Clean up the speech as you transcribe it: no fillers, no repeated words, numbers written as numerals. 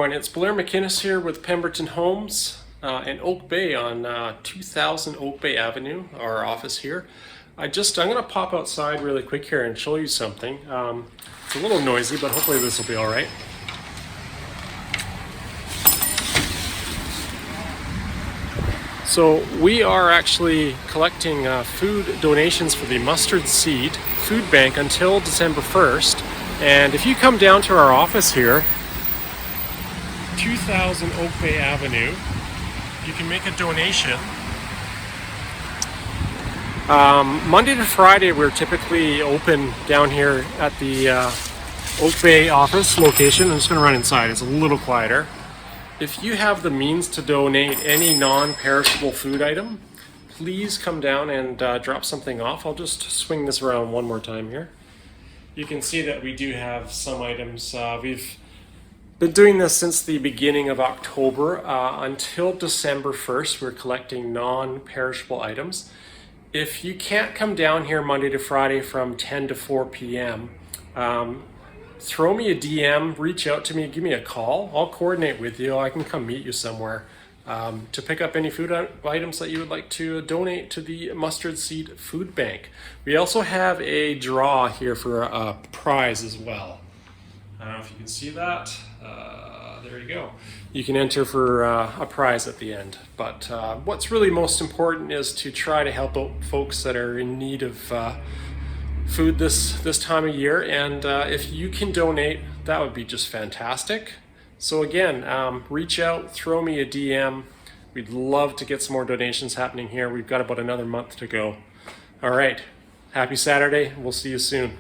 everyone, it's Blair McInnes here with Pemberton Homes in Oak Bay on 2000 Oak Bay Avenue, our office here. I'm going to pop outside really quick here and show you something. It's a little noisy, but hopefully this will be all right. So we are actually collecting food donations for the Mustard Seed Food Bank until December 1st. And if you come down to our office here, 2000 Oak Bay Avenue, you can make a donation. Monday to Friday we're typically open down here at the Oak Bay office location. I'm just going to run inside, it's a little quieter. If you have the means to donate any non-perishable food item, please come down and drop something off. I'll just swing this around one more time here. You can see that we do have some items. We've been doing this since the beginning of October until December 1st. We're collecting non-perishable items. If you can't come down here Monday to Friday from 10 to 4 p.m., throw me a DM, reach out to me, give me a call. I'll coordinate with you. I can come meet you somewhere to pick up any food items that you would like to donate to the Mustard Seed Food Bank. We also have a draw here for a prize as well. I don't know if you can see that. There you go. You can enter for a prize at the end. But what's really most important is to try to help out folks that are in need of food this time of year. And if you can donate, that would be just fantastic. So again, reach out, throw me a DM. We'd love to get some more donations happening here. We've got about another month to go. All right. Happy Saturday. We'll see you soon.